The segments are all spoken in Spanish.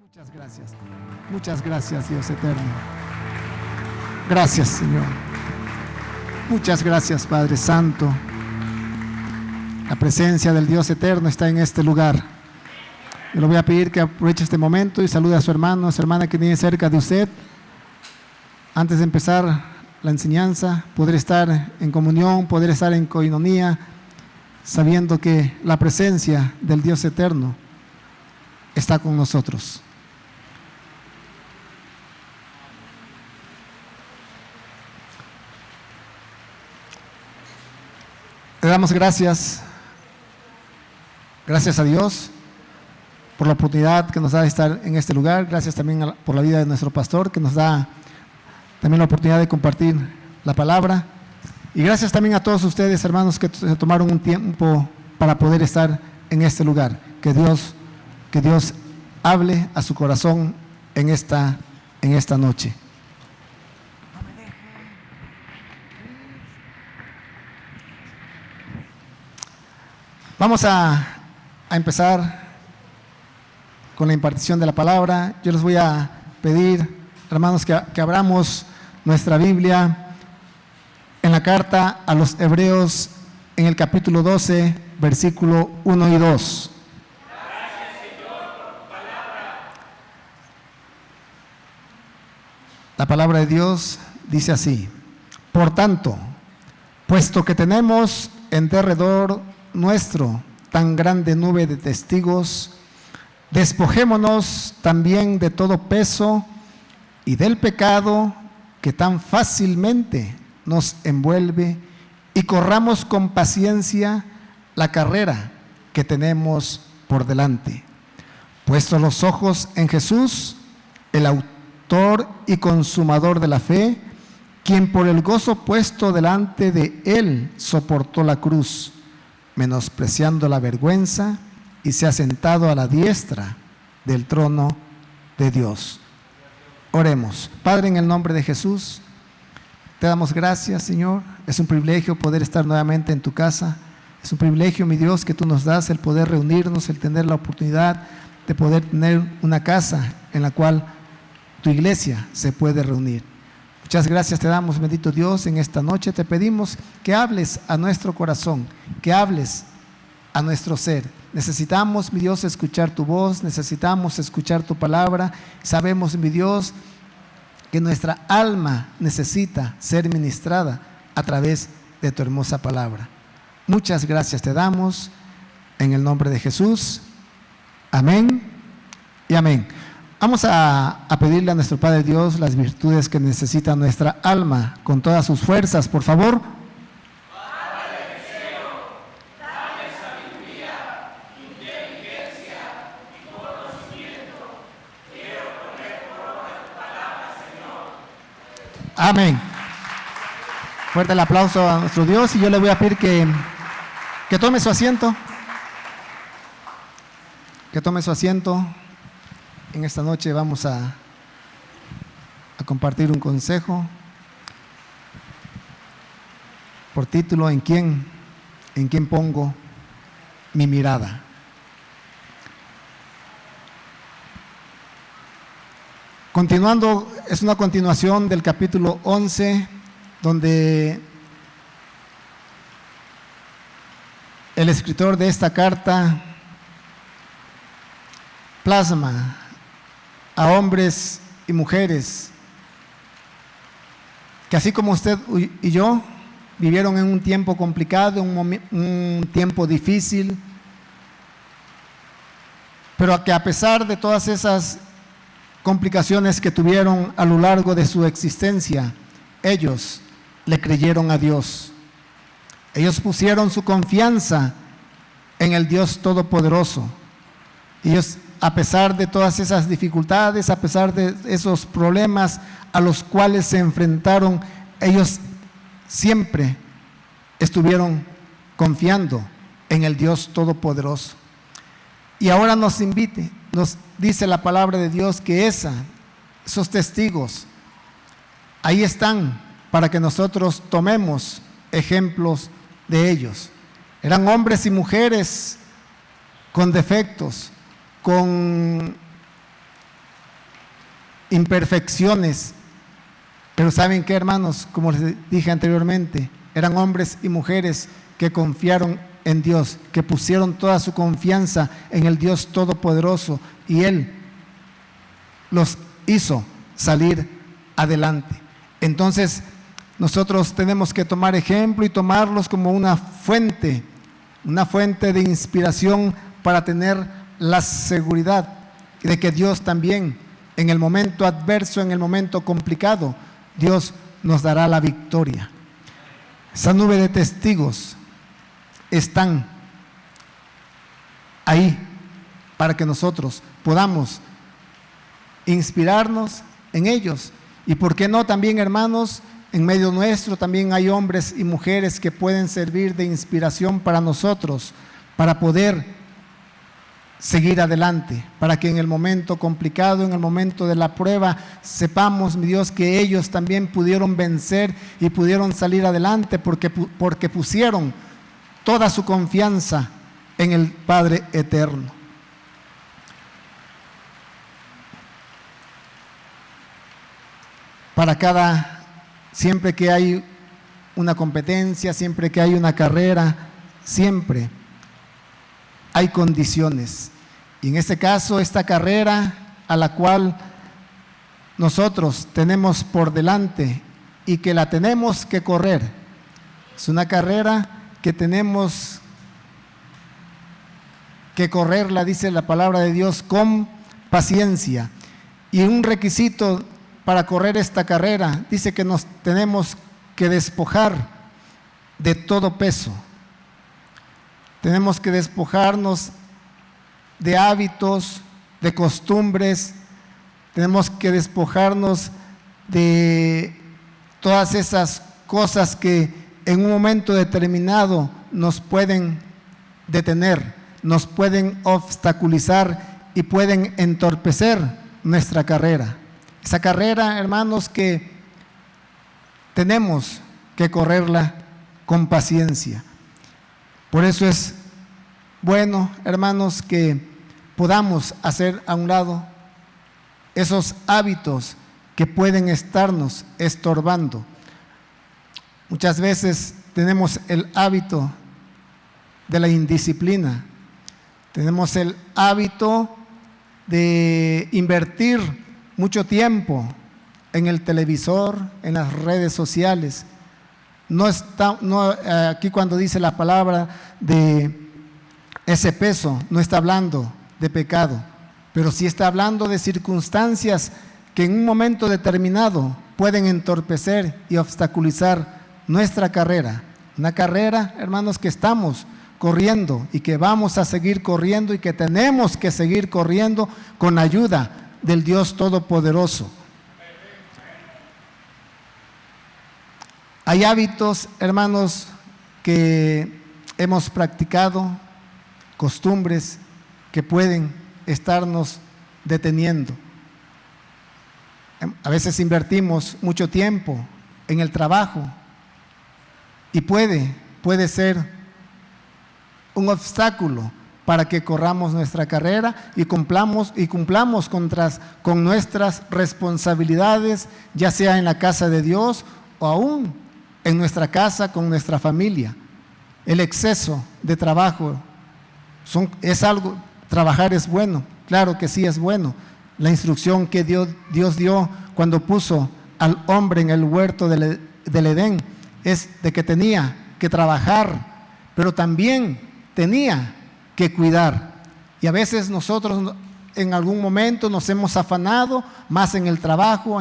Muchas gracias, Dios eterno. Gracias, Señor. Muchas gracias, Padre Santo. La presencia del Dios eterno está en este lugar. Yo le voy a pedir que aproveche este momento y salude a su hermano, a su hermana que tiene cerca de usted. Antes de empezar la enseñanza, poder estar en comunión, poder estar en coinonía, sabiendo que la presencia del Dios eterno está con nosotros. Le damos gracias a Dios por la oportunidad que nos da de estar en este lugar. Gracias también por la vida de nuestro pastor, que nos da también la oportunidad de compartir la palabra. Y gracias también a todos ustedes, hermanos, que se tomaron un tiempo para poder estar en este lugar. Que Dios hable a su corazón en esta noche. Vamos a empezar con la impartición de la palabra. Yo les voy a pedir, hermanos, que abramos nuestra Biblia en la carta a los Hebreos, en el capítulo 12, versículo 1 y 2. Gracias, Señor, por tu palabra. La palabra de Dios dice así: por tanto, puesto que tenemos en derredor nuestro tan grande nube de testigos, despojémonos también de todo peso y del pecado que tan fácilmente nos envuelve, y corramos con paciencia la carrera que tenemos por delante. Puestos los ojos en Jesús, el autor y consumador de la fe, quien por el gozo puesto delante de él soportó la cruz, menospreciando la vergüenza, y se ha sentado a la diestra del trono de Dios. Oremos. Padre, en el nombre de Jesús, te damos gracias, Señor. Es un privilegio poder estar nuevamente en tu casa. Es un privilegio, mi Dios, que tú nos das el poder reunirnos, el tener la oportunidad de poder tener una casa en la cual tu iglesia se puede reunir. Muchas gracias te damos, bendito Dios. En esta noche te pedimos que hables a nuestro corazón, que hables a nuestro ser. Necesitamos, mi Dios, escuchar tu voz, necesitamos escuchar tu palabra. Sabemos, mi Dios, que nuestra alma necesita ser ministrada a través de tu hermosa palabra. Muchas gracias te damos en el nombre de Jesús. Amén y amén. Vamos a pedirle a nuestro Padre Dios las virtudes que necesita nuestra alma con todas sus fuerzas, por favor. Padre del cielo, dame sabiduría, inteligencia y conocimiento. Quiero poner por obra tu palabra, Señor. Amén. Fuerte el aplauso a nuestro Dios, y yo le voy a pedir que tome su asiento. Que tome su asiento. En esta noche vamos a compartir un consejo por título: ¿En quién pongo mi mirada? Continuando, es una continuación del capítulo 11, donde el escritor de esta carta plasma a hombres y mujeres que, así como usted y yo, vivieron en un tiempo complicado, un tiempo difícil, pero que a pesar de todas esas complicaciones que tuvieron a lo largo de su existencia, ellos le creyeron a Dios. Ellos pusieron su confianza en el Dios Todopoderoso. Ellos, a pesar de todas esas dificultades, a pesar de esos problemas a los cuales se enfrentaron, ellos siempre estuvieron confiando en el Dios Todopoderoso. Y ahora nos dice la palabra de Dios que esos testigos ahí están para que nosotros tomemos ejemplos de ellos. Eran hombres y mujeres con defectos, con imperfecciones. Pero ¿saben qué, hermanos? Como les dije anteriormente, eran hombres y mujeres que confiaron en Dios, que pusieron toda su confianza en el Dios Todopoderoso, y Él los hizo salir adelante. Entonces, nosotros tenemos que tomar ejemplo y tomarlos como una fuente de inspiración para tener la seguridad de que Dios también, en el momento adverso, en el momento complicado, Dios nos dará la victoria. Esa nube de testigos están ahí para que nosotros podamos inspirarnos en ellos. Y por qué no también, hermanos, en medio nuestro también hay hombres y mujeres que pueden servir de inspiración para nosotros, para poder seguir adelante, para que en el momento complicado, en el momento de la prueba, sepamos, mi Dios, que ellos también pudieron vencer y pudieron salir adelante porque pusieron toda su confianza en el Padre Eterno. Siempre que hay una competencia, siempre que hay una carrera, siempre hay condiciones. Y en este caso, esta carrera a la cual nosotros tenemos por delante y que la tenemos que correr, es una carrera que tenemos que correrla, dice la palabra de Dios, con paciencia. Y un requisito para correr esta carrera, dice que nos tenemos que despojar de todo peso. Tenemos que despojarnos de hábitos, de costumbres, tenemos que despojarnos de todas esas cosas que en un momento determinado nos pueden detener, nos pueden obstaculizar y pueden entorpecer nuestra carrera. Esa carrera, hermanos, que tenemos que correrla con paciencia. Por eso es bueno, hermanos, que podamos hacer a un lado esos hábitos que pueden estarnos estorbando. Muchas veces tenemos el hábito de la indisciplina, tenemos el hábito de invertir mucho tiempo en el televisor, en las redes sociales. Aquí cuando dice la palabra de ese peso, no está hablando de pecado, pero sí está hablando de circunstancias que en un momento determinado pueden entorpecer y obstaculizar nuestra carrera. Una carrera, hermanos, que estamos corriendo y que vamos a seguir corriendo y que tenemos que seguir corriendo con ayuda del Dios Todopoderoso. Hay hábitos, hermanos, que hemos practicado, costumbres que pueden estarnos deteniendo. A veces invertimos mucho tiempo en el trabajo y puede ser un obstáculo para que corramos nuestra carrera y cumplamos con nuestras responsabilidades, ya sea en la casa de Dios o aún en nuestra casa con nuestra familia. El exceso de trabajo trabajar es bueno, claro que sí es bueno. La instrucción que Dios dio cuando puso al hombre en el huerto del Edén es de que tenía que trabajar, pero también tenía que cuidar. Y a veces nosotros en algún momento nos hemos afanado más en el trabajo,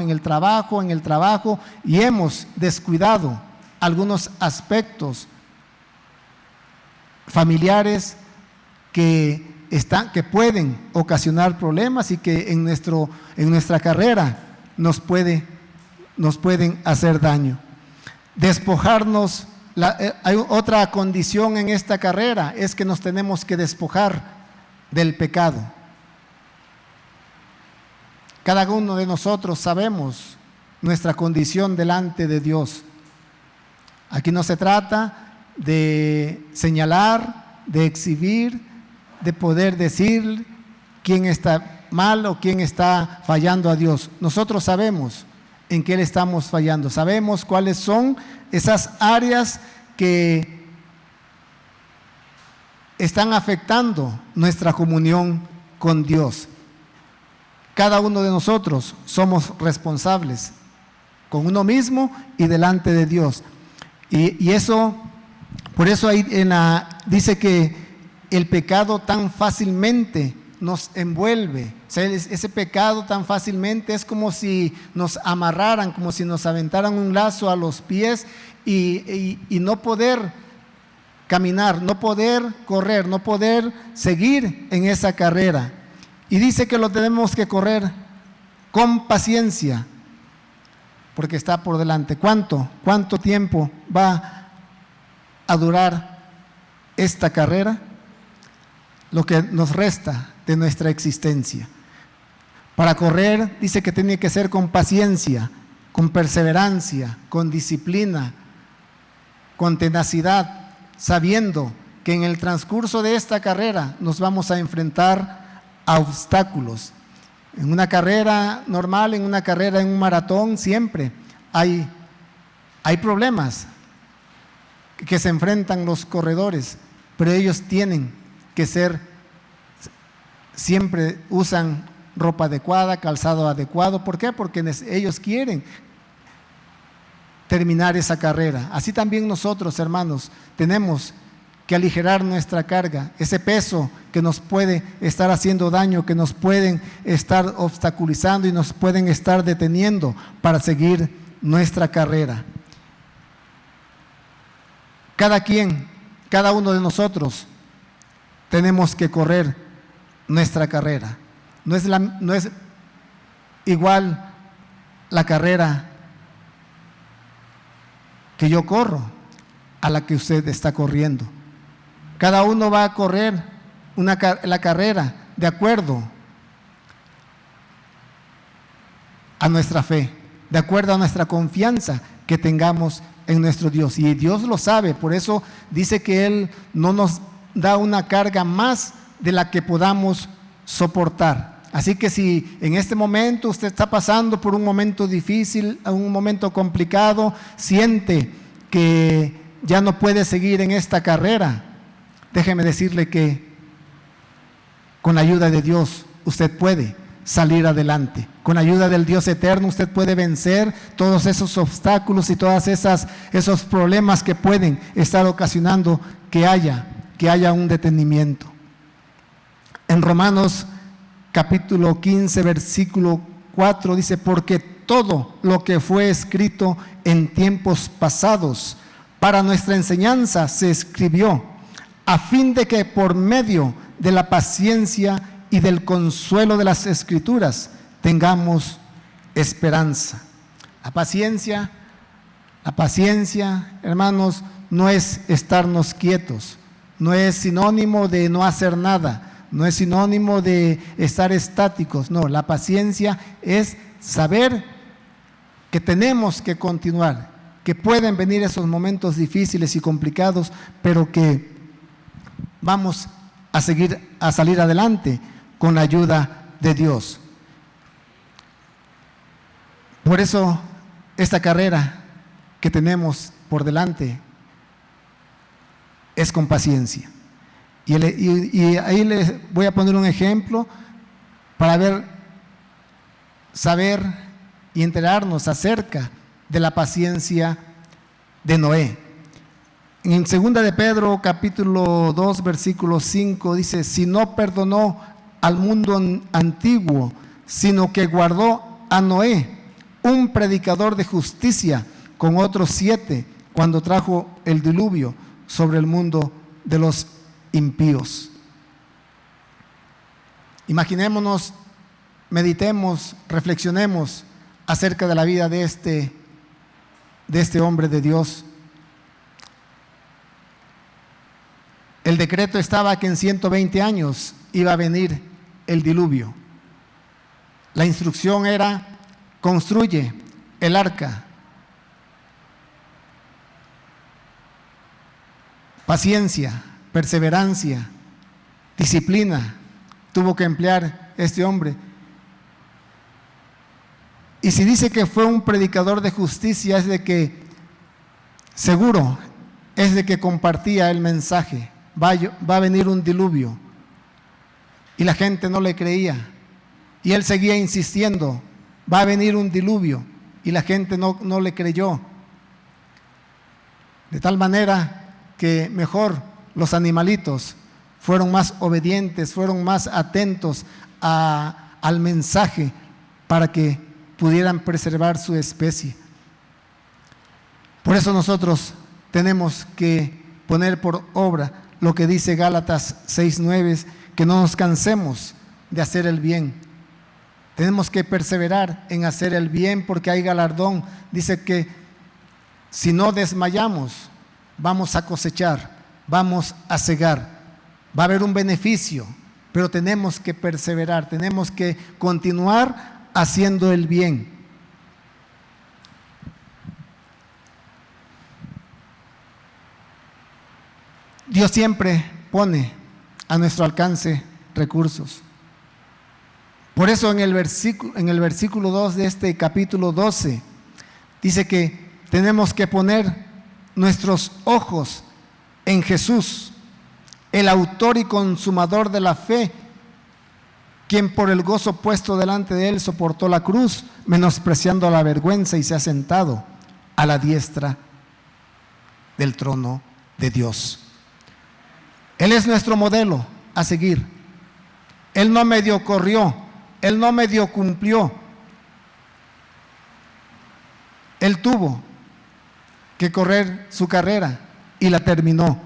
y hemos descuidado algunos aspectos familiares que pueden ocasionar problemas y que en nuestra carrera nos pueden hacer daño. Despojarnos, hay otra condición en esta carrera, es que nos tenemos que despojar del pecado. Cada uno de nosotros sabemos nuestra condición delante de Dios. Aquí no se trata de señalar, de exhibir, de poder decir quién está mal o quién está fallando a Dios. Nosotros sabemos en qué le estamos fallando, sabemos cuáles son esas áreas que están afectando nuestra comunión con Dios. Cada uno de nosotros somos responsables con uno mismo y delante de Dios. Y eso, por eso ahí dice que el pecado tan fácilmente nos envuelve. O sea, ese pecado tan fácilmente es como si nos amarraran, como si nos aventaran un lazo a los pies y no poder caminar, no poder correr, no poder seguir en esa carrera. Y dice que lo tenemos que correr con paciencia, porque está por delante. ¿Cuánto tiempo va a durar esta carrera? Lo que nos resta de nuestra existencia. Para correr, dice que tiene que ser con paciencia, con perseverancia, con disciplina, con tenacidad, sabiendo que en el transcurso de esta carrera nos vamos a enfrentar a obstáculos. En una carrera normal, en un maratón, siempre hay problemas que se enfrentan los corredores, pero ellos tienen que siempre usan ropa adecuada, calzado adecuado. ¿Por qué? Porque ellos quieren terminar esa carrera. Así también nosotros, hermanos, tenemos que aligerar nuestra carga, ese peso que nos puede estar haciendo daño, que nos pueden estar obstaculizando y nos pueden estar deteniendo para seguir nuestra carrera. Cada uno de nosotros tenemos que correr nuestra carrera. No es igual la carrera que yo corro a la que usted está corriendo. Cada uno va a correr la carrera de acuerdo a nuestra fe, de acuerdo a nuestra confianza que tengamos en nuestro Dios. Y Dios lo sabe, por eso dice que Él no nos da una carga más de la que podamos soportar. Así que si en este momento usted está pasando por un momento difícil, un momento complicado, siente que ya no puede seguir en esta carrera, déjeme decirle que con la ayuda de Dios usted puede salir adelante. Con la ayuda del Dios eterno usted puede vencer todos esos obstáculos y todos esos problemas que pueden estar ocasionando que haya un detenimiento. En Romanos capítulo 15, versículo 4 dice: porque todo lo que fue escrito en tiempos pasados para nuestra enseñanza se escribió, a fin de que por medio de la paciencia y del consuelo de las Escrituras tengamos esperanza. La paciencia, hermanos, no es estarnos quietos, no es sinónimo de no hacer nada, no es sinónimo de estar estáticos. No, la paciencia es saber que tenemos que continuar, que pueden venir esos momentos difíciles y complicados, pero que vamos a salir adelante con la ayuda de Dios. Por eso esta carrera que tenemos por delante es con paciencia. Y ahí les voy a poner un ejemplo para saber y enterarnos acerca de la paciencia de Noé. En 2 de Pedro capítulo 2 versículo 5 dice: si no perdonó al mundo antiguo, sino que guardó a Noé, un predicador de justicia, con otros 7, cuando trajo el diluvio sobre el mundo de los impíos. Imaginémonos, meditemos, reflexionemos acerca de la vida de este hombre de Dios. El decreto estaba que en 120 años iba a venir el diluvio. La instrucción era: construye el arca. Paciencia, perseverancia, disciplina tuvo que emplear este hombre. Y si dice que fue un predicador de justicia, es de que, seguro, es de que compartía el mensaje. Va a venir un diluvio. Y la gente no le creía. Y él seguía insistiendo, va a venir un diluvio. Y la gente no le creyó. De tal manera que mejor los animalitos fueron más obedientes, fueron más atentos al mensaje para que pudieran preservar su especie. Por eso nosotros tenemos que poner por obra lo que dice Gálatas 6:9, que no nos cansemos de hacer el bien. Tenemos que perseverar en hacer el bien porque hay galardón. Dice que si no desmayamos, vamos a cosechar, vamos a segar. Va a haber un beneficio, pero tenemos que perseverar, tenemos que continuar haciendo el bien. Dios siempre pone a nuestro alcance recursos. Por eso en el versículo 2 de este capítulo 12 dice que tenemos que poner nuestros ojos en Jesús, el autor y consumador de la fe, quien por el gozo puesto delante de él soportó la cruz, menospreciando la vergüenza, y se ha sentado a la diestra del trono de Dios. Él es nuestro modelo a seguir. Él no medio corrió, él no medio cumplió. Él tuvo que correr su carrera y la terminó.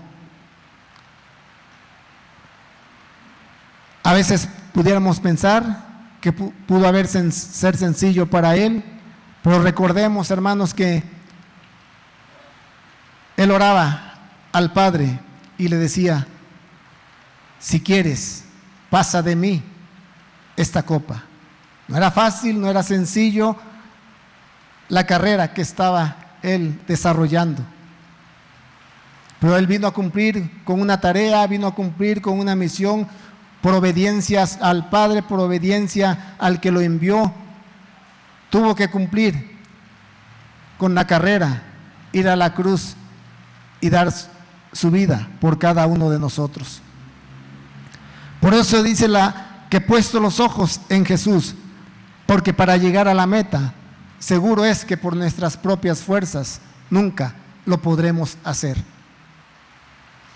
A veces pudiéramos pensar que pudo ser sencillo para él, pero recordemos, hermanos, que él oraba al Padre y le decía: si quieres, pasa de mí esta copa. No era fácil, no era sencillo la carrera que estaba él desarrollando, pero él vino a cumplir con una tarea, vino a cumplir con una misión, por obediencia al Padre, por obediencia al que lo envió. Tuvo que cumplir con la carrera, ir a la cruz y dar su vida por cada uno de nosotros. Por eso dice que puesto los ojos en Jesús, porque para llegar a la meta, seguro es que por nuestras propias fuerzas nunca lo podremos hacer.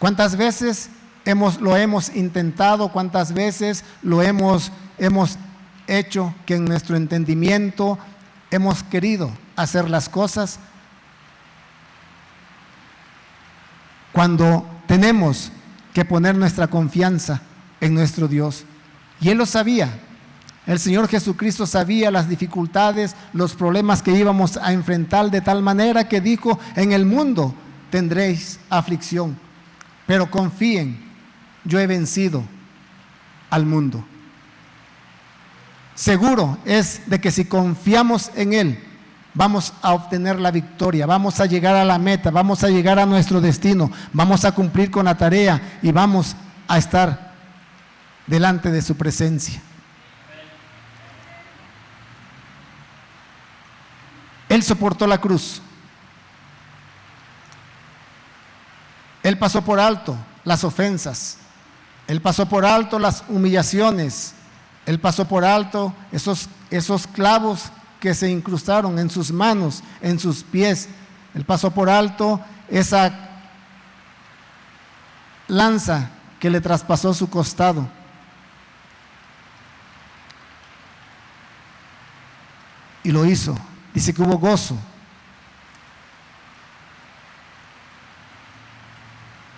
¿Cuántas veces lo hemos intentado? ¿Cuántas veces lo hemos hecho que en nuestro entendimiento hemos querido hacer las cosas? Cuando tenemos que poner nuestra confianza en nuestro Dios. Y Él lo sabía. El Señor Jesucristo sabía las dificultades, los problemas que íbamos a enfrentar, de tal manera que dijo: en el mundo tendréis aflicción, pero confíen, yo he vencido al mundo. Seguro es de que si confiamos en Él, vamos a obtener la victoria, vamos a llegar a la meta, vamos a llegar a nuestro destino, vamos a cumplir con la tarea y vamos a estar delante de su presencia. Él soportó la cruz. Él pasó por alto las ofensas. Él pasó por alto las humillaciones. Él pasó por alto esos clavos que se incrustaron en sus manos, en sus pies. Él pasó por alto esa lanza que le traspasó su costado. Y lo hizo. Dice que hubo gozo,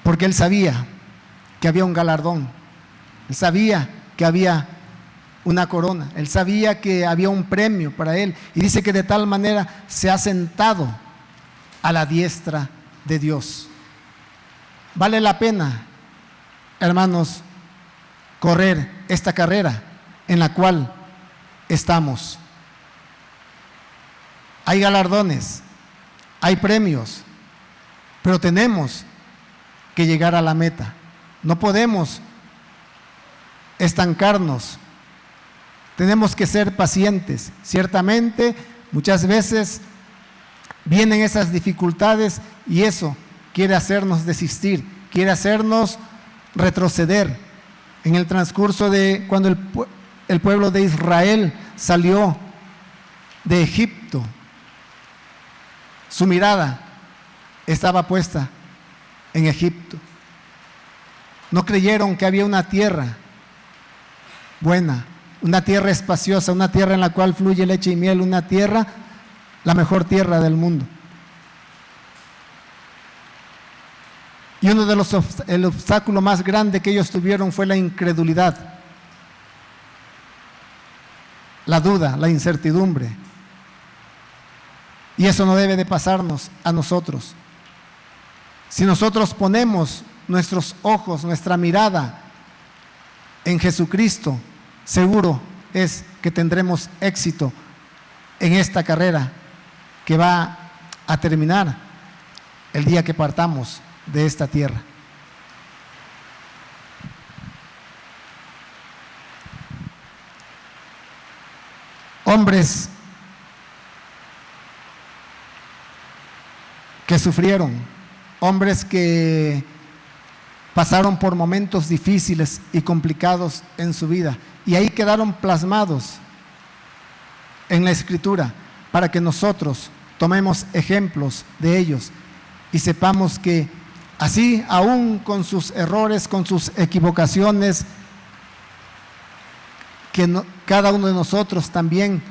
porque él sabía que había un galardón, él sabía que había una corona, él sabía que había un premio para él, y dice que de tal manera se ha sentado a la diestra de Dios. Vale la pena, hermanos, correr esta carrera en la cual estamos. Hay galardones, hay premios, pero tenemos que llegar a la meta. No podemos estancarnos tenemos que ser pacientes. Ciertamente, muchas veces vienen esas dificultades y eso quiere hacernos desistir, quiere hacernos retroceder. En el transcurso de cuando el pueblo de Israel salió de Egipto, su mirada estaba puesta en Egipto. No creyeron que había una tierra buena, una tierra espaciosa, una tierra en la cual fluye leche y miel, una tierra, la mejor tierra del mundo. Y uno de el obstáculo más grande que ellos tuvieron fue la incredulidad, la duda, la incertidumbre. Y eso no debe de pasarnos a nosotros. Si nosotros ponemos nuestros ojos, nuestra mirada en Jesucristo, seguro es que tendremos éxito en esta carrera que va a terminar el día que partamos de esta tierra. Hombres que sufrieron, hombres que pasaron por momentos difíciles y complicados en su vida, y ahí quedaron plasmados en la Escritura para que nosotros tomemos ejemplos de ellos y sepamos que así, aún con sus errores, con sus equivocaciones, que cada uno de nosotros también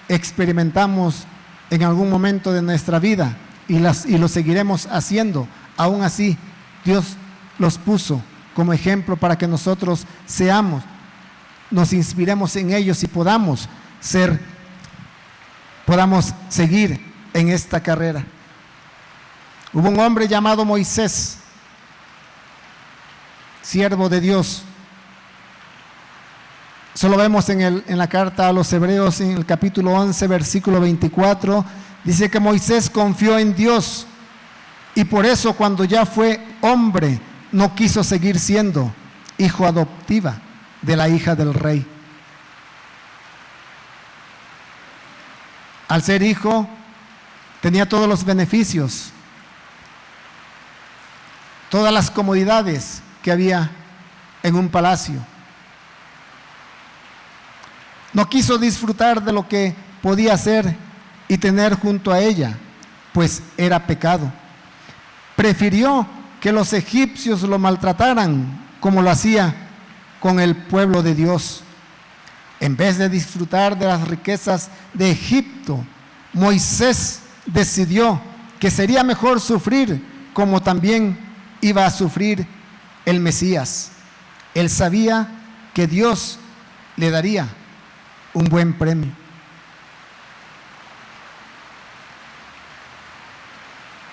experimentamos en algún momento de nuestra vida y lo seguiremos haciendo. Aún así, Dios los puso como ejemplo para que nosotros nos inspiremos en ellos y podamos seguir en esta carrera. Hubo un hombre llamado Moisés, siervo de Dios. Eso lo vemos en la carta a los Hebreos, en el capítulo 11, versículo 24. Dice que Moisés confió en Dios y por eso cuando ya fue hombre no quiso seguir siendo hijo adoptiva de la hija del rey. Al ser hijo tenía todos los beneficios, todas las comodidades que había en un palacio. No quiso disfrutar de lo que podía hacer y tener junto a ella, pues era pecado. Prefirió que los egipcios lo maltrataran como lo hacía con el pueblo de Dios. En vez de disfrutar de las riquezas de Egipto, Moisés decidió que sería mejor sufrir como también iba a sufrir el Mesías. Él sabía que Dios le daría un buen premio.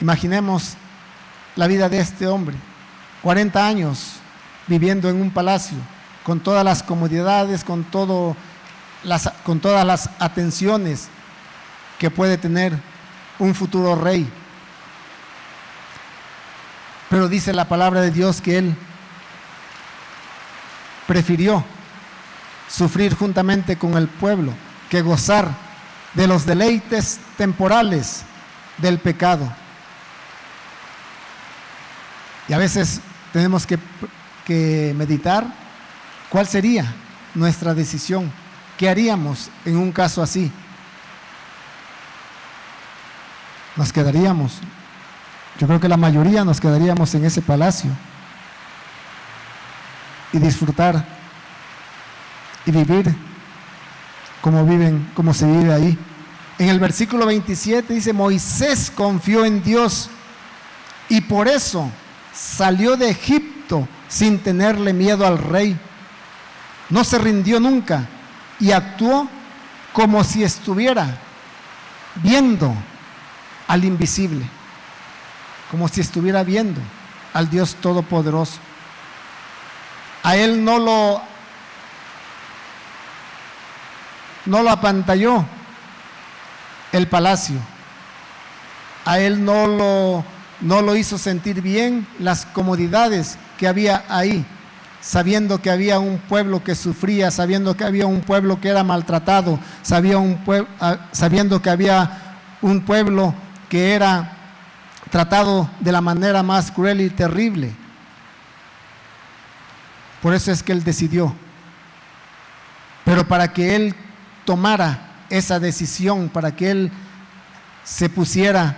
Imaginemos la vida de este hombre, 40 años viviendo en un palacio, con todas las comodidades, con todas las atenciones que puede tener un futuro rey. Pero dice la palabra de Dios que él prefirió sufrir juntamente con el pueblo que gozar de los deleites temporales del pecado. Y a veces tenemos que meditar cuál sería nuestra decisión, qué haríamos en un caso así. Nos quedaríamos, yo creo que la mayoría nos quedaríamos en ese palacio y disfrutar y vivir como se vive ahí. En el versículo 27 dice: Moisés confió en Dios y por eso salió de Egipto sin tenerle miedo al rey. No se rindió nunca y actuó como si estuviera viendo al invisible, como si estuviera viendo al Dios Todopoderoso. A él no lo apantalló el palacio, a él no lo hizo sentir bien las comodidades que había ahí, sabiendo que había un pueblo que sufría, sabiendo que había un pueblo que era maltratado, sabiendo que había un pueblo que era tratado de la manera más cruel y terrible. Por eso es que él decidió. Pero para que él tomara esa decisión, para que él se pusiera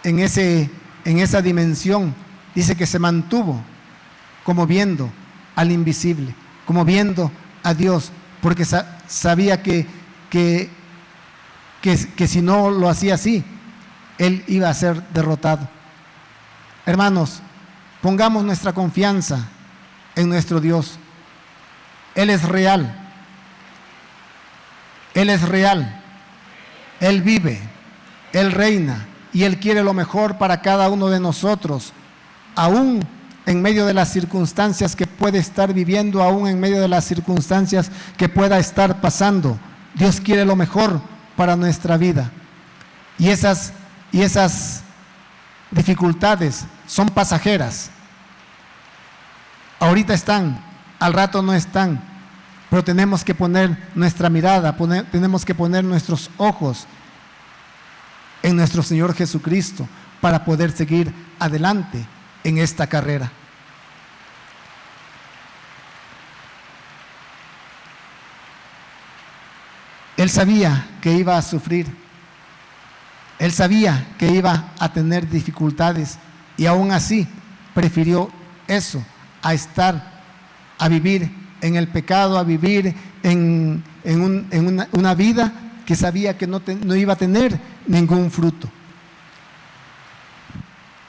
en esa dimensión, dice que se mantuvo como viendo al invisible, como viendo a Dios, porque sabía que si no lo hacía así, él iba a ser derrotado. Hermanos, pongamos nuestra confianza en nuestro Dios. Él es real. Él es real. Él vive. Él reina. Y Él quiere lo mejor para cada uno de nosotros, aún en medio de las circunstancias que puede estar viviendo, aún en medio de las circunstancias que pueda estar pasando. Dios quiere lo mejor para nuestra vida. Y esas dificultades son pasajeras. Ahorita están, al rato no están, pero tenemos que poner nuestra mirada, tenemos que poner nuestros ojos en nuestro Señor Jesucristo para poder seguir adelante en esta carrera. Él sabía que iba a sufrir, él sabía que iba a tener dificultades y aún así prefirió eso a vivir en el pecado, a vivir en una vida que sabía que no iba a tener ningún fruto.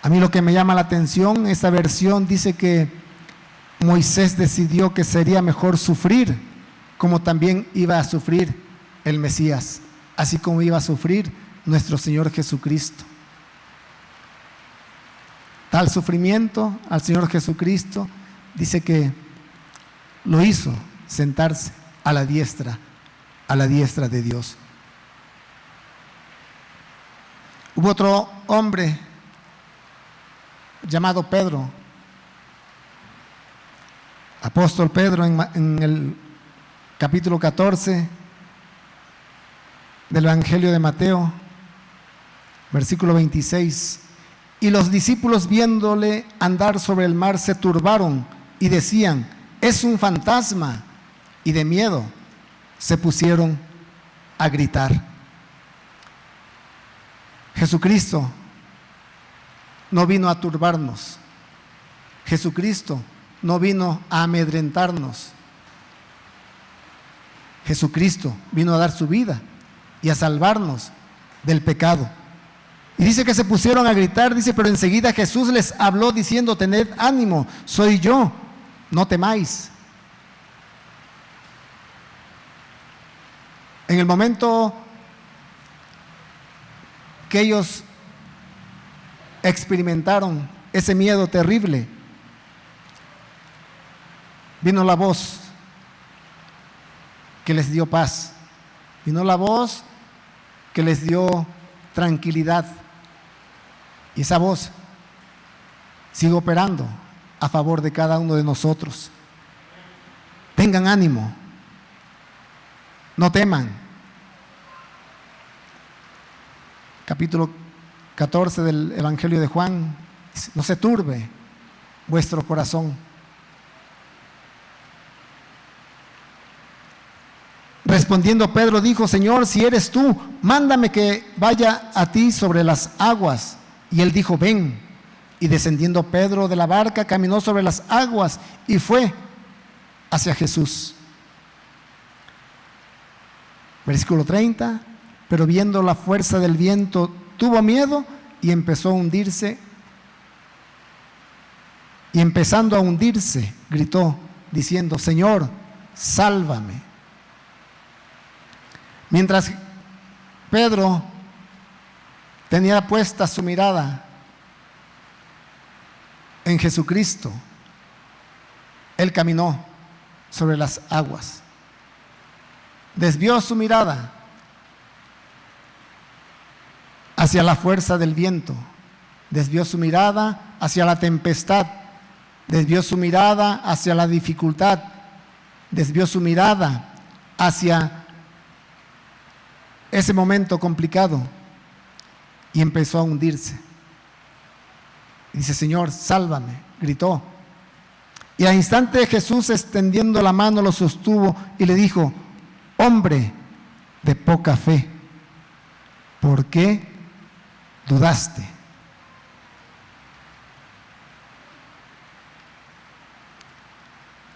A mí lo que me llama la atención, esta versión dice que Moisés decidió que sería mejor sufrir, como también iba a sufrir el Mesías, así como iba a sufrir nuestro Señor Jesucristo. Tal sufrimiento al Señor Jesucristo dice que lo hizo sentarse a la diestra de Dios. Hubo otro hombre llamado Pedro, apóstol Pedro, en el capítulo 14 del Evangelio de Mateo, versículo 26. Y los discípulos, viéndole andar sobre el mar, se turbaron y decían: es un fantasma, y de miedo se pusieron a gritar. Jesucristo no vino a turbarnos. Jesucristo no vino a amedrentarnos. Jesucristo vino a dar su vida y a salvarnos del pecado. Y dice que se pusieron a gritar, dice, pero enseguida Jesús les habló diciendo: tened ánimo, soy yo, no temáis. En el momento que ellos experimentaron ese miedo terrible, vino la voz que les dio paz, vino la voz que les dio tranquilidad, y esa voz sigue operando a favor de cada uno de nosotros. Tengan ánimo, no teman. Capítulo 14 del Evangelio de Juan: no se turbe vuestro corazón. Respondiendo Pedro dijo: Señor, si eres tú, mándame que vaya a ti sobre las aguas. Y él dijo: ven. Y descendiendo Pedro de la barca, caminó sobre las aguas y fue hacia Jesús. Versículo 30. Pero viendo la fuerza del viento, tuvo miedo y empezó a hundirse. Y empezando a hundirse, gritó diciendo: Señor, sálvame. Mientras Pedro tenía puesta su mirada en Jesucristo, él caminó sobre las aguas. Desvió su mirada hacia la fuerza del viento, desvió su mirada hacia la tempestad Desvió su mirada hacia la dificultad, desvió su mirada hacia ese momento complicado y empezó a hundirse. Dice: Señor, sálvame, gritó. Y al instante Jesús, extendiendo la mano, lo sostuvo y le dijo: hombre de poca fe, ¿por qué dudaste?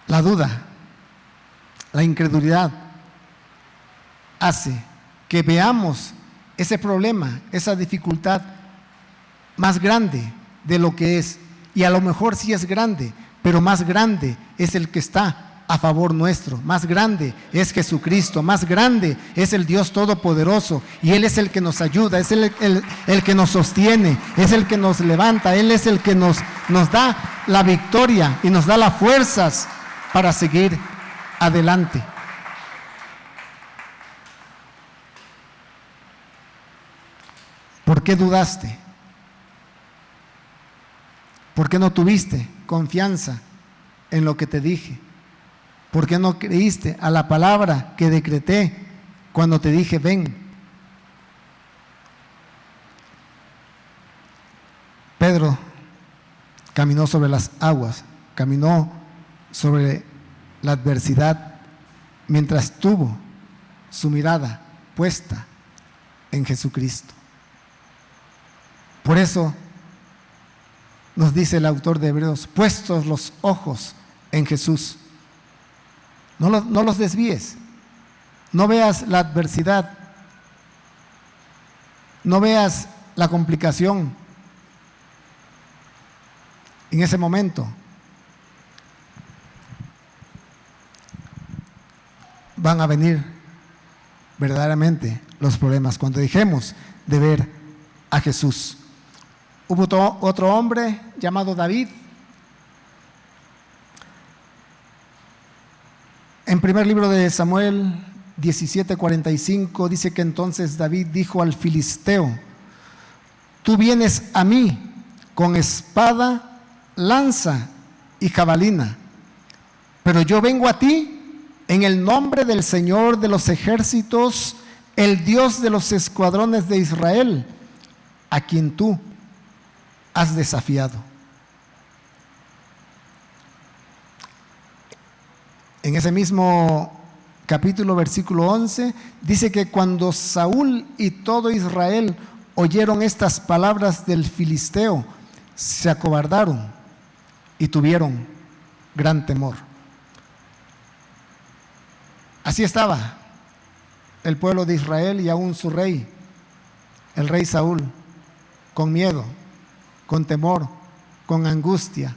La duda, la incredulidad, hace que veamos ese problema, esa dificultad más grande de lo que es. Y a lo mejor sí es grande, pero más grande es el que está a favor nuestro. Más grande es Jesucristo, más grande es el Dios Todopoderoso. Y Él es el que nos ayuda, es el que nos sostiene, es el que nos levanta, Él es el que nos da la victoria y nos da las fuerzas para seguir adelante. ¿Por qué dudaste? ¿Por qué no tuviste confianza en lo que te dije? ¿Por qué no creíste a la palabra que decreté cuando te dije ven? Pedro caminó sobre las aguas, caminó sobre la adversidad mientras tuvo su mirada puesta en Jesucristo. Por eso nos dice el autor de Hebreos: puestos los ojos en Jesús. No los desvíes, no veas la adversidad, no veas la complicación en ese momento. Van a venir verdaderamente los problemas cuando dejemos de ver a Jesús. Hubo otro hombre llamado David. En primer libro de Samuel 17:45 dice que entonces David dijo al filisteo: tú vienes a mí con espada, lanza y jabalina, pero yo vengo a ti en el nombre del Señor de los ejércitos, el Dios de los escuadrones de Israel, a quien tú has desafiado. En ese mismo capítulo, versículo 11, dice que cuando Saúl y todo Israel oyeron estas palabras del filisteo, se acobardaron y tuvieron gran temor. Así estaba el pueblo de Israel y aún su rey, el rey Saúl, con miedo, con temor, con angustia,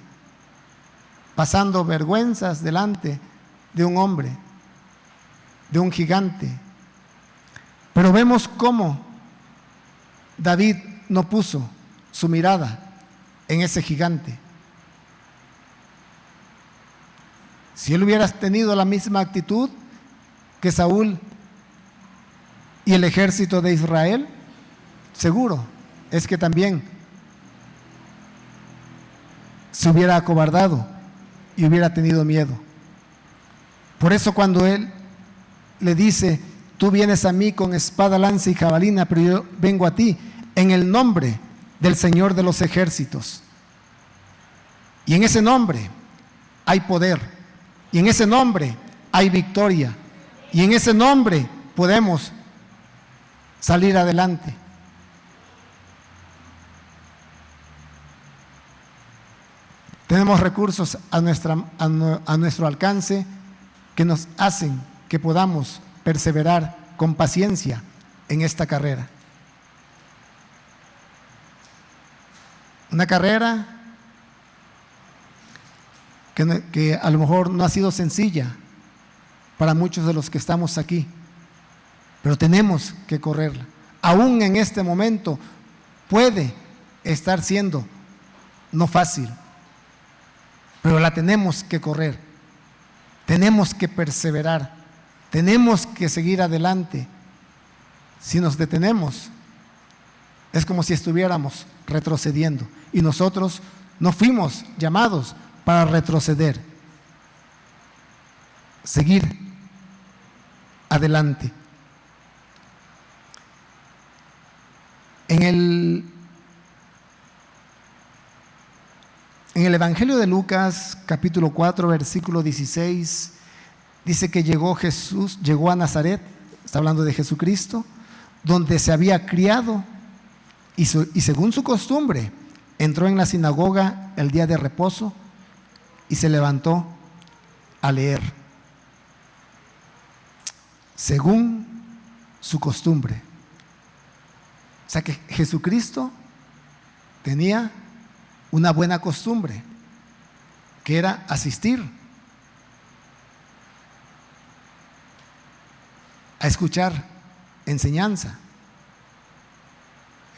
pasando vergüenzas delante de un hombre, de un gigante. Pero vemos cómo David no puso su mirada en ese gigante. Si él hubiera tenido la misma actitud que Saúl y el ejército de Israel, seguro es que también se hubiera acobardado y hubiera tenido miedo. Por eso cuando él le dice: tú vienes a mí con espada, lanza y jabalina, pero yo vengo a ti en el nombre del Señor de los ejércitos. Y en ese nombre hay poder, y en ese nombre hay victoria, y en ese nombre podemos salir adelante. Tenemos recursos a nuestro alcance que nos hacen que podamos perseverar con paciencia en esta carrera. Una carrera que a lo mejor no ha sido sencilla para muchos de los que estamos aquí, pero tenemos que correrla. Aún en este momento puede estar siendo no fácil, pero la tenemos que correr, tenemos que perseverar, tenemos que seguir adelante. Si nos detenemos, es como si estuviéramos retrocediendo, y nosotros no fuimos llamados para retroceder, seguir adelante. En el Evangelio de Lucas, capítulo 4, versículo 16, dice que llegó a Nazaret, está hablando de Jesucristo, donde se había criado, y según su costumbre, entró en la sinagoga el día de reposo y se levantó a leer. Según su costumbre. O sea que Jesucristo tenía una buena costumbre, que era asistir a escuchar enseñanza.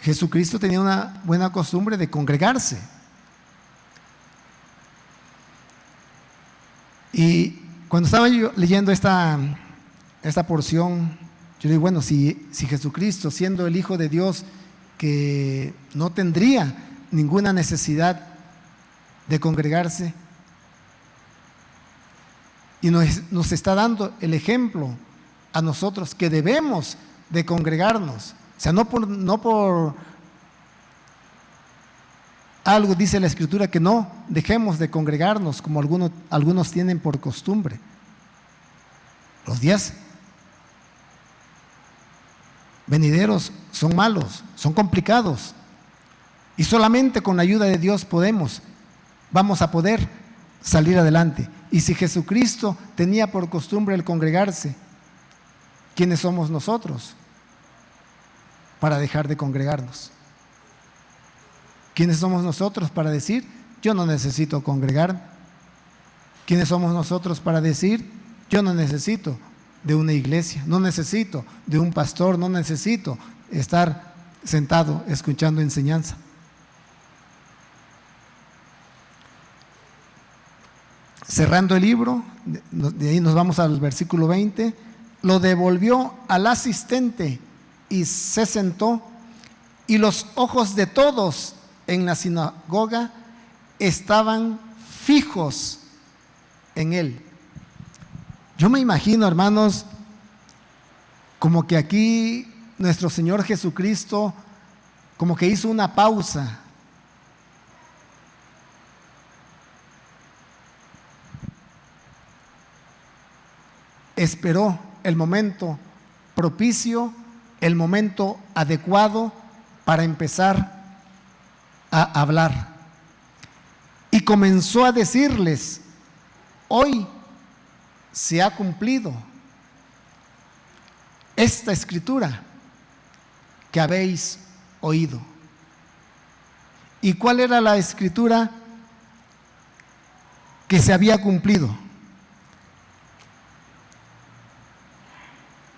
Jesucristo tenía una buena costumbre de congregarse. Y cuando estaba yo leyendo esta porción, yo digo, bueno, si Jesucristo, siendo el Hijo de Dios, que no tendría ninguna necesidad de congregarse, y nos está dando el ejemplo a nosotros que debemos de congregarnos. O sea, no por algo dice la Escritura que no dejemos de congregarnos como algunos tienen por costumbre. Los días venideros son malos, son complicados, y solamente con la ayuda de Dios vamos a poder salir adelante. Y si Jesucristo tenía por costumbre el congregarse, ¿quiénes somos nosotros para dejar de congregarnos? ¿Quiénes somos nosotros para decir, yo no necesito congregarme? ¿Quiénes somos nosotros para decir, yo no necesito de una iglesia, no necesito de un pastor, no necesito estar sentado escuchando enseñanza? Cerrando el libro, de ahí nos vamos al versículo 20, lo devolvió al asistente y se sentó, y los ojos de todos en la sinagoga estaban fijos en él. Yo me imagino, hermanos, como que aquí nuestro Señor Jesucristo como que hizo una pausa. Esperó el momento propicio, el momento adecuado para empezar a hablar. Y comenzó a decirles, hoy se ha cumplido esta escritura que habéis oído. ¿Y cuál era la escritura que se había cumplido?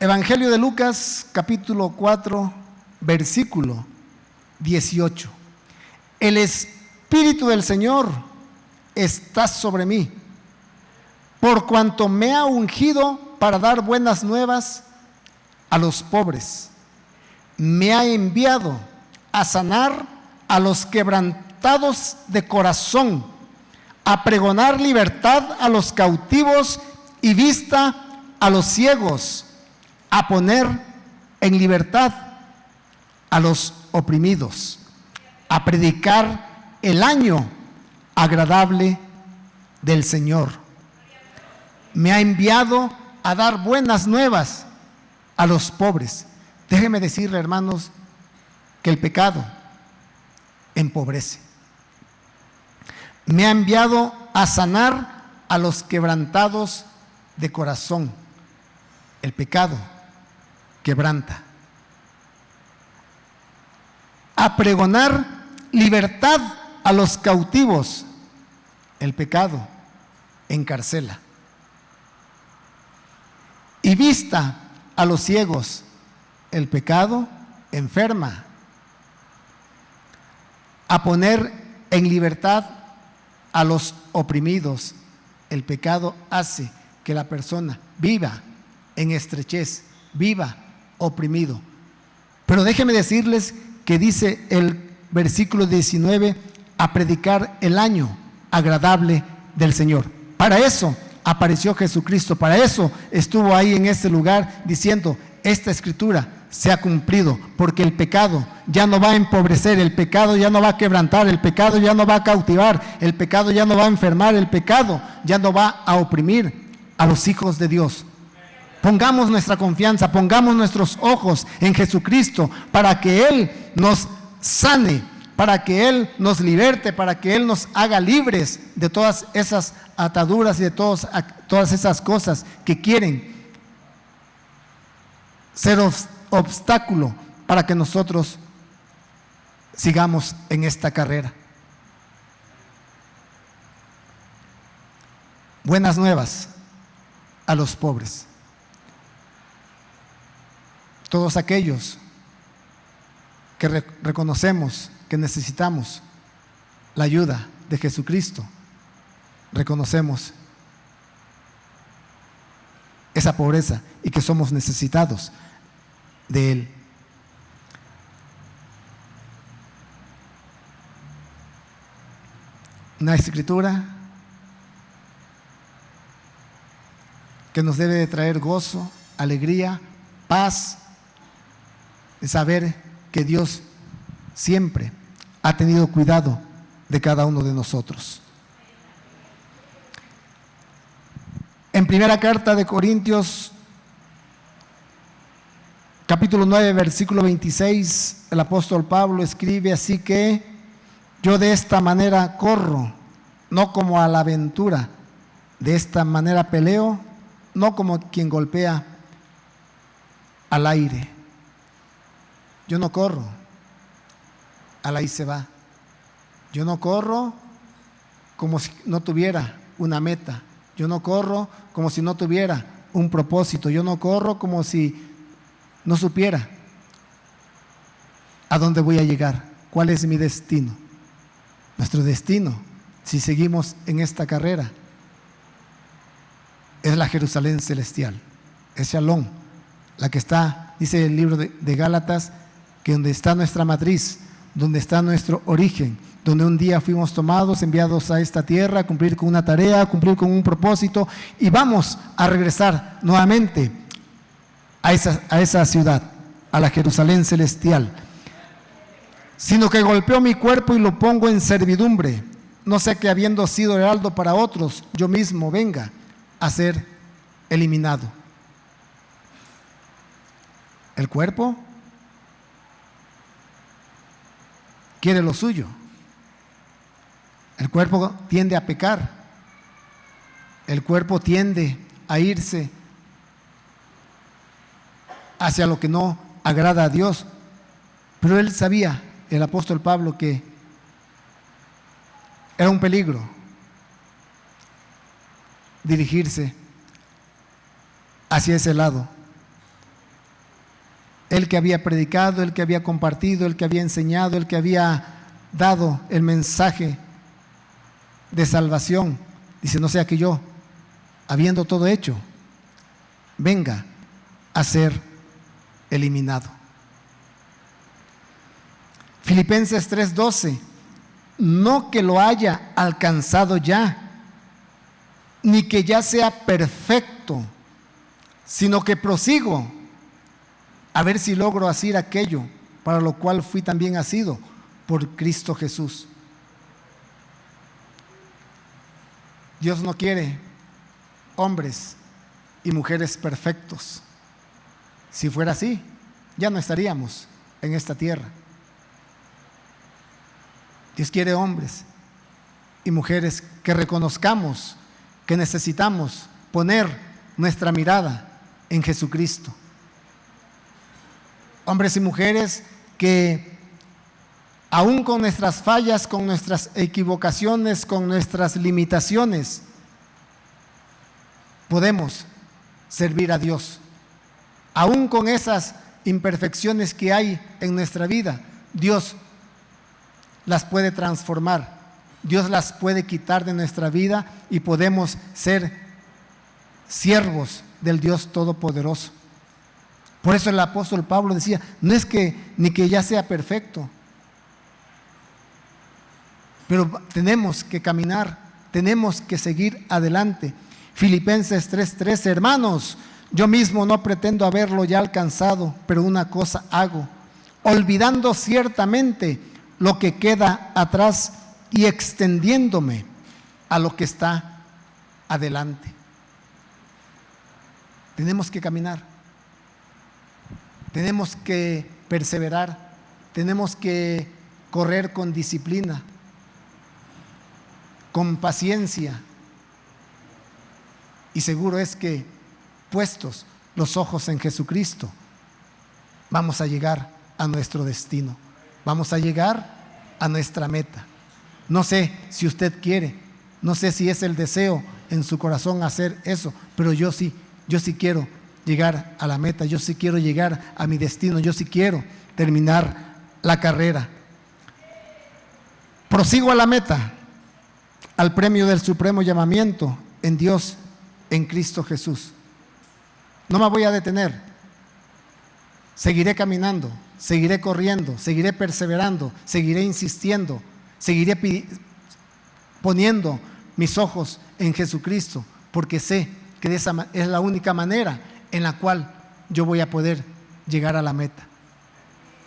Evangelio de Lucas, capítulo 4, versículo 18. El Espíritu del Señor está sobre mí, por cuanto me ha ungido para dar buenas nuevas a los pobres. Me ha enviado a sanar a los quebrantados de corazón, a pregonar libertad a los cautivos y vista a los ciegos, a poner en libertad a los oprimidos, a predicar el año agradable del Señor. Me ha enviado a dar buenas nuevas a los pobres. Déjeme decirle, hermanos, que el pecado empobrece. Me ha enviado a sanar a los quebrantados de corazón. El pecado quebranta. A pregonar libertad a los cautivos. El pecado encarcela. Y vista a los ciegos. El pecado enferma. A poner en libertad a los oprimidos. El pecado hace que la persona viva en estrechez, viva oprimido. Pero déjenme decirles que dice el versículo 19, a predicar el año agradable del Señor. Para eso apareció Jesucristo, para eso estuvo ahí en este lugar diciendo: esta escritura se ha cumplido, porque el pecado ya no va a empobrecer, el pecado ya no va a quebrantar, el pecado ya no va a cautivar, el pecado ya no va a enfermar, el pecado ya no va a oprimir a los hijos de Dios. Pongamos nuestra confianza, pongamos nuestros ojos en Jesucristo para que Él nos sane, para que Él nos liberte, para que Él nos haga libres de todas esas ataduras y de todas esas cosas que quieren ser obstáculo para que nosotros sigamos en esta carrera. Buenas nuevas a los pobres. Todos aquellos que reconocemos que necesitamos la ayuda de Jesucristo, reconocemos esa pobreza y que somos necesitados de Él. Una escritura que nos debe de traer gozo, alegría, paz, de saber que Dios siempre ha tenido cuidado de cada uno de nosotros. En primera carta de Corintios, capítulo 9, versículo 26, el apóstol Pablo escribe: así que yo de esta manera corro, no como a la aventura, de esta manera peleo, no como quien golpea al aire. Yo no corro, al ahí se va. Yo no corro como si no tuviera una meta. Yo no corro como si no tuviera un propósito. Yo no corro como si no supiera a dónde voy a llegar, cuál es mi destino. Nuestro destino, si seguimos en esta carrera, es la Jerusalén celestial, es Shalom, la que está, dice el libro de Gálatas, que donde está nuestra matriz, donde está nuestro origen, donde un día fuimos tomados, enviados a esta tierra a cumplir con una tarea, a cumplir con un propósito, y vamos a regresar nuevamente a esa ciudad, a la Jerusalén celestial. Sino que golpeo mi cuerpo y lo pongo en servidumbre, no sé que habiendo sido heraldo para otros, yo mismo venga a ser eliminado. El cuerpo quiere lo suyo. El cuerpo tiende a pecar. El cuerpo tiende a irse hacia lo que no agrada a Dios. Pero él sabía, el apóstol Pablo, que era un peligro dirigirse hacia ese lado. Él que había predicado, él que había compartido, él que había enseñado, él que había dado el mensaje de salvación, dice: no sea que yo, habiendo todo hecho, venga a ser eliminado. Filipenses 3:12: no que lo haya alcanzado ya, ni que ya sea perfecto, sino que prosigo a ver si logro hacer aquello para lo cual fui también asido por Cristo Jesús. Dios no quiere hombres y mujeres perfectos. Si fuera así, ya no estaríamos en esta tierra. Dios quiere hombres y mujeres que reconozcamos que necesitamos poner nuestra mirada en Jesucristo. Hombres y mujeres que, aún con nuestras fallas, con nuestras equivocaciones, con nuestras limitaciones, podemos servir a Dios. Aún con esas imperfecciones que hay en nuestra vida, Dios las puede transformar, Dios las puede quitar de nuestra vida y podemos ser siervos del Dios Todopoderoso. Por eso el apóstol Pablo decía: no es que ni que ya sea perfecto, pero tenemos que caminar tenemos que seguir adelante. Filipenses 3:13, hermanos, yo mismo no pretendo haberlo ya alcanzado, pero una cosa hago, olvidando ciertamente lo que queda atrás y extendiéndome a lo que está adelante. Tenemos que caminar, tenemos que perseverar, tenemos que correr con disciplina, con paciencia. Y seguro es que, puestos los ojos en Jesucristo, vamos a llegar a nuestro destino, vamos a llegar a nuestra meta. No sé si usted quiere, no sé si es el deseo en su corazón hacer eso, pero yo sí quiero llegar a la meta, yo sí quiero llegar a mi destino, yo sí quiero terminar la carrera. Prosigo a la meta, al premio del supremo llamamiento en Dios, en Cristo Jesús. No me voy a detener, seguiré caminando, seguiré corriendo, seguiré perseverando, seguiré insistiendo, seguiré poniendo mis ojos en Jesucristo, porque sé que esa es la única manera en la cual yo voy a poder llegar a la meta.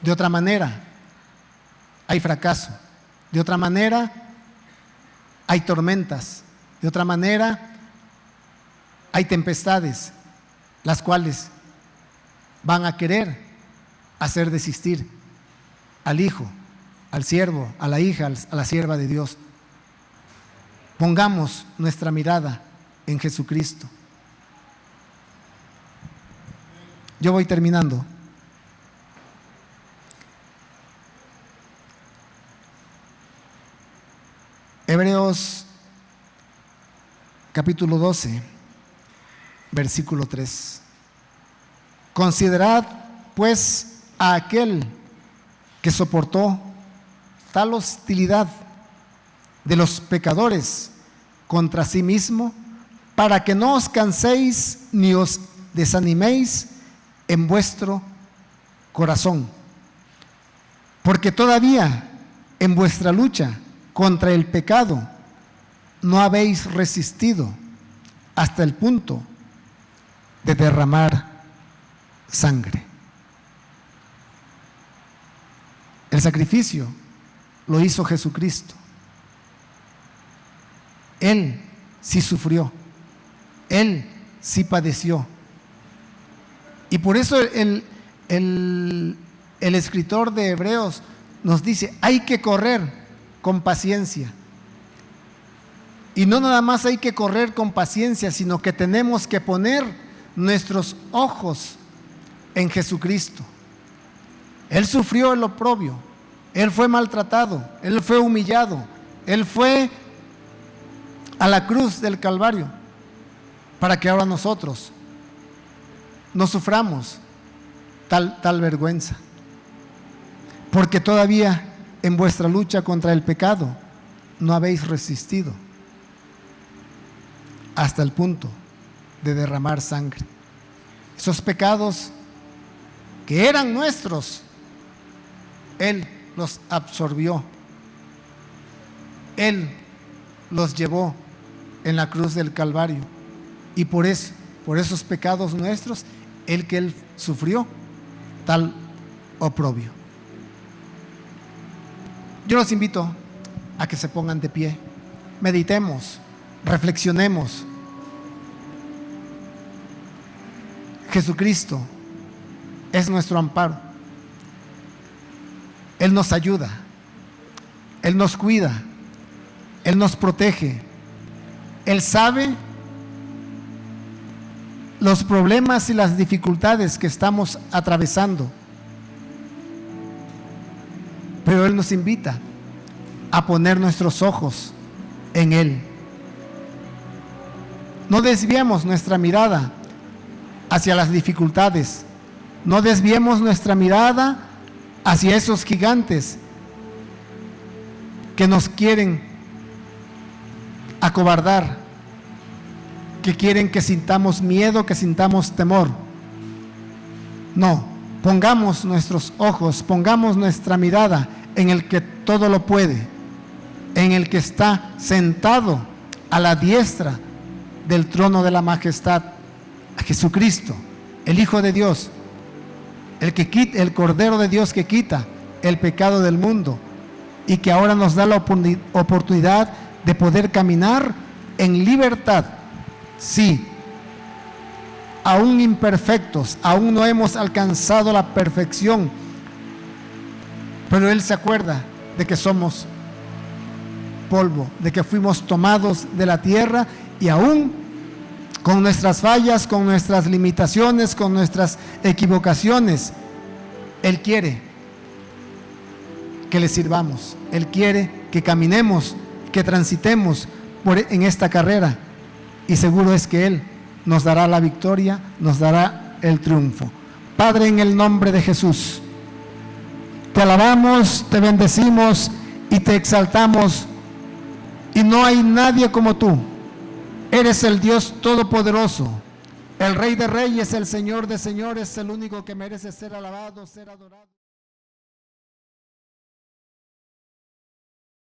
De otra manera, hay fracaso. De otra manera, hay tormentas. De otra manera, hay tempestades, las cuales van a querer hacer desistir al hijo, al siervo, a la hija, a la sierva de Dios. Pongamos nuestra mirada en Jesucristo. Yo voy terminando. Hebreos capítulo 12, versículo 3. Considerad pues a aquel que soportó tal hostilidad de los pecadores contra sí mismo, para que no os canséis ni os desaniméis en vuestro corazón, porque todavía en vuestra lucha contra el pecado no habéis resistido hasta el punto de derramar sangre. El sacrificio lo hizo Jesucristo. Él sí sufrió, Él sí padeció. Y por eso el escritor de Hebreos nos dice, hay que correr con paciencia. Y no nada más hay que correr con paciencia, sino que tenemos que poner nuestros ojos en Jesucristo. Él sufrió el oprobio, Él fue maltratado, Él fue humillado, Él fue a la cruz del Calvario, para que ahora nosotros no suframos tal vergüenza. Porque todavía en vuestra lucha contra el pecado no habéis resistido hasta el punto de derramar sangre. Esos pecados que eran nuestros, Él los absorbió, Él los llevó en la cruz del Calvario. Y por esos pecados nuestros, Él sufrió tal oprobio. Yo los invito a que se pongan de pie, meditemos, reflexionemos. Jesucristo es nuestro amparo. Él nos ayuda, Él nos cuida, Él nos protege. Él sabe los problemas y las dificultades que estamos atravesando. Pero Él nos invita a poner nuestros ojos en Él. No desviemos nuestra mirada hacia las dificultades. No desviemos nuestra mirada hacia esos gigantes que nos quieren acobardar, que quieren que sintamos miedo, que sintamos temor. No, pongamos nuestros ojos, pongamos nuestra mirada en el que todo lo puede, en el que está sentado a la diestra del trono de la majestad, a Jesucristo, el Hijo de Dios, el Cordero de Dios que quita el pecado del mundo y que ahora nos da la oportunidad de poder caminar en libertad. Sí, aún imperfectos, aún no hemos alcanzado la perfección, pero Él se acuerda de que somos polvo, de que fuimos tomados de la tierra y aún con nuestras fallas, con nuestras limitaciones, con nuestras equivocaciones, Él quiere que le sirvamos. Él quiere que caminemos, que transitemos en esta carrera y seguro es que Él nos dará la victoria, nos dará el triunfo. Padre, en el nombre de Jesús, te alabamos, te bendecimos y te exaltamos. Y no hay nadie como tú. Eres el Dios Todopoderoso, el Rey de Reyes, el Señor de Señores, el único que merece ser alabado, ser adorado.